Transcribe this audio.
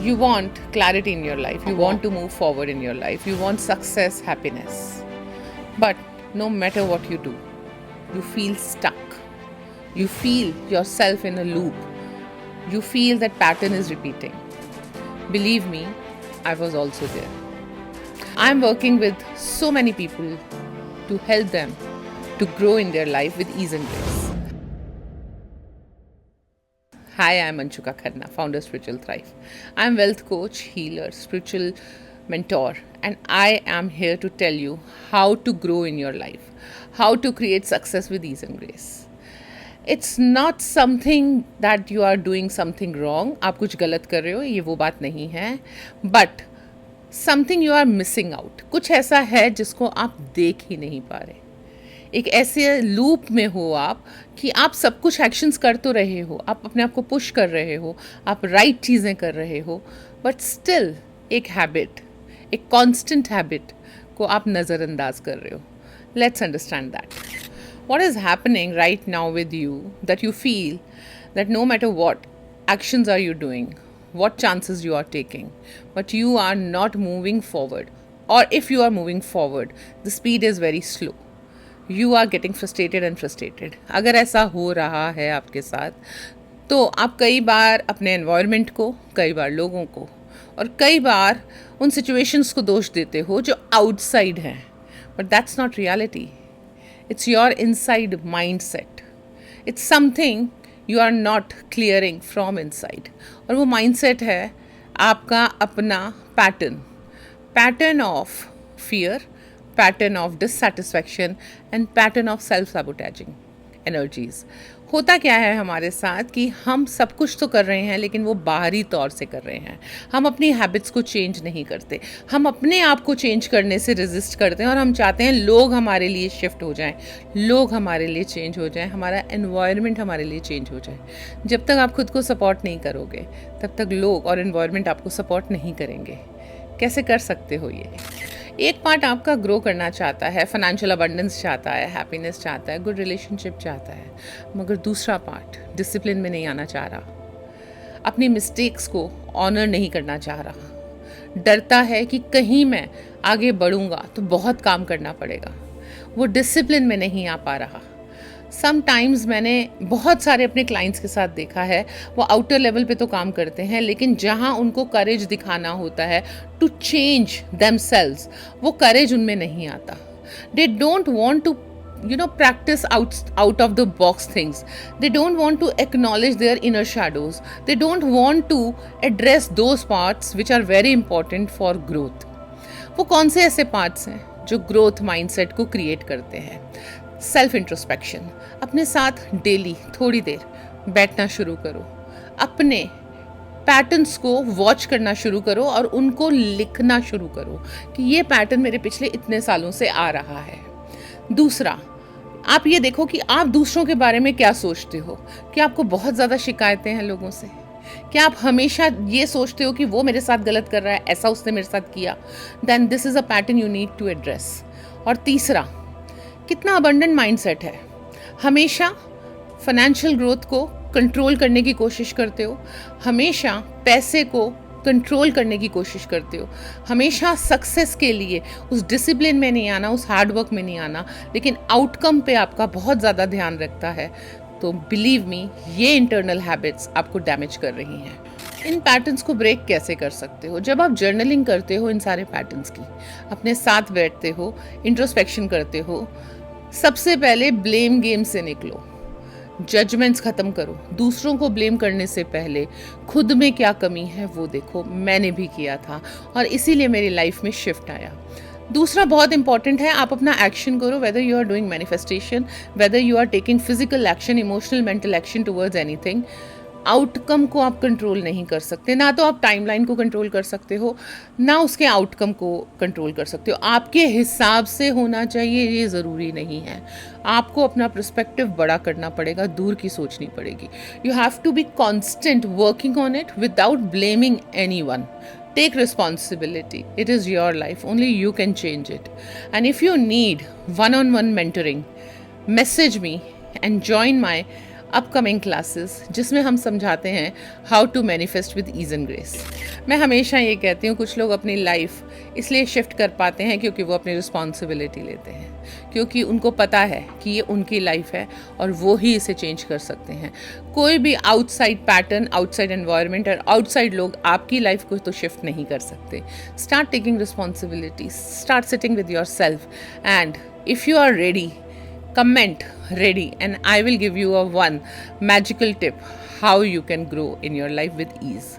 You want clarity in your life, you want to move forward in your life, you want success, happiness. But no matter what you do, you feel stuck. You feel yourself in a loop. You feel that pattern is repeating. Believe me, I was also there. I'm working with so many people to help them to grow in their life with ease and grace. Hi, I'm Anshuka Khanna, founder of Spiritual Thrive. I'm wealth coach, healer, spiritual mentor, and I am here to tell you how to grow in your life, how to create success with ease and grace. It's not something that you are doing something wrong, आप कुछ गलत कर रहे हो, ये वो बात नहीं है, but something you are missing out. कुछ ऐसा है जिसको आप देख ही नहीं पा रहे. एक ऐसे लूप में हो आप कि आप सब कुछ एक्शंस कर तो रहे हो, आप अपने आप को पुश कर रहे हो, आप राइट चीज़ें कर रहे हो, बट स्टिल एक हैबिट, एक कॉन्स्टेंट हैबिट को आप नज़रअंदाज कर रहे हो. Let's understand that. What is happening right now with you that you feel that no matter what actions are you doing, what chances you are taking, but you are not moving forward, or if you are moving forward, the speed is very slow. You are getting frustrated and frustrated. अगर ऐसा हो रहा है आपके साथ, तो आप कई बार अपने एनवायरनमेंट को, कई बार लोगों को, और कई बार उन सिचुएशंस को दोष देते हो जो आउटसाइड हैं. But that's not reality. It's your inside mindset. It's something you are not clearing from inside. और वो mindset है आपका अपना pattern of fear, pattern of dissatisfaction and pattern of self-sabotaging energies. होता क्या है हमारे साथ कि हम सब कुछ तो कर रहे हैं लेकिन वो बाहरी तौर से कर रहे हैं. हम अपनी हैबिट्स को चेंज नहीं करते. हम अपने आप को चेंज करने से रेजिस्ट करते हैं और हम चाहते हैं लोग हमारे लिए शिफ्ट हो जाएं, लोग हमारे लिए चेंज हो जाएं, हमारा एनवायरनमेंट हमारे लिए चेंज हो जाए. जब तक आप खुद को सपोर्ट नहीं करोगे तब तक लोग और एनवायरनमेंट आपको सपोर्ट नहीं करेंगे. कैसे कर सकते हो ये? एक पार्ट आपका ग्रो करना चाहता है, फाइनेंशियल अबंडेंस चाहता है, हैप्पीनेस चाहता है, गुड रिलेशनशिप चाहता है, मगर दूसरा पार्ट डिसिप्लिन में नहीं आना चाह रहा, अपनी मिस्टेक्स को ऑनर नहीं करना चाह रहा, डरता है कि कहीं मैं आगे बढ़ूंगा तो बहुत काम करना पड़ेगा, वो डिसिप्लिन में नहीं आ पा रहा. समटाइम्स मैंने बहुत सारे अपने क्लाइंट्स के साथ देखा है, वो आउटर लेवल पे तो काम करते हैं लेकिन जहाँ उनको करेज दिखाना होता है टू चेंज देमसेल्व्स, वो करेज उनमें नहीं आता. They don't want to practice out of the box things. They don't want to acknowledge their inner shadows. They don't want to address those parts which are very important for growth. वो कौन से ऐसे parts हैं जो growth mindset को create करते हैं? Self introspection. अपने साथ डेली थोड़ी देर बैठना शुरू करो, अपने पैटर्न्स को वॉच करना शुरू करो और उनको लिखना शुरू करो कि ये पैटर्न मेरे पिछले इतने सालों से आ रहा है. दूसरा, आप ये देखो कि आप दूसरों के बारे में क्या सोचते हो. क्या आपको बहुत ज़्यादा शिकायतें हैं लोगों से? क्या आप हमेशा ये सोचते हो कि वो मेरे साथ गलत कर रहा है, ऐसा उसने मेरे साथ किया? Then this is a pattern you need to address. और तीसरा, कितना अबंडेंट माइंडसेट है. हमेशा फाइनेंशियल ग्रोथ को कंट्रोल करने की कोशिश करते हो, हमेशा पैसे को कंट्रोल करने की कोशिश करते हो, हमेशा सक्सेस के लिए उस डिसिप्लिन में नहीं आना, उस हार्ड वर्क में नहीं आना, लेकिन आउटकम पे आपका बहुत ज़्यादा ध्यान रखता है. तो बिलीव मी, ये इंटरनल हैबिट्स आपको डैमेज कर रही हैं. इन पैटर्न्स को ब्रेक कैसे कर सकते हो? जब आप जर्नलिंग करते हो इन सारे पैटर्न्स की, अपने साथ बैठते हो, इंट्रोस्पेक्शन करते हो, सबसे पहले ब्लेम गेम से निकलो, जजमेंट्स ख़त्म करो. दूसरों को ब्लेम करने से पहले खुद में क्या कमी है वो देखो. मैंने भी किया था और इसीलिए मेरी लाइफ में शिफ्ट आया. दूसरा बहुत इंपॉर्टेंट है, आप अपना एक्शन करो. Whether you are doing manifestation, whether you are taking physical action, emotional, mental action towards anything, outcome को आप कंट्रोल नहीं कर सकते. ना तो आप टाइमलाइन को कंट्रोल कर सकते हो, ना उसके आउटकम को कंट्रोल कर सकते हो. आपके हिसाब से होना चाहिए ये ज़रूरी नहीं है. आपको अपना पर्सपेक्टिव बड़ा करना पड़ेगा, दूर की सोचनी पड़ेगी. You have to be constant working on it without blaming anyone. Take responsibility. It is your life. Only you can change it. And if you need one-on-one mentoring, message me and join my upcoming classes जिसमें हम समझाते हैं how to manifest with ease and grace. मैं हमेशा ये कहती हूँ, कुछ लोग अपनी लाइफ इसलिए शिफ्ट कर पाते हैं क्योंकि वो अपनी रिस्पॉन्सिबिलिटी लेते हैं, क्योंकि उनको पता है कि ये उनकी लाइफ है और वो ही इसे चेंज कर सकते हैं। कोई भी आउटसाइड पैटर्न, आउटसाइड एनवायरनमेंट और आउटसाइड लोग आपकी लाइफ को तो शिफ्ट नहीं कर सकते। Start taking responsibility, start sitting with your self, and if you are ready, comment ready, and I will give you a one magical tip how you can grow in your life with ease.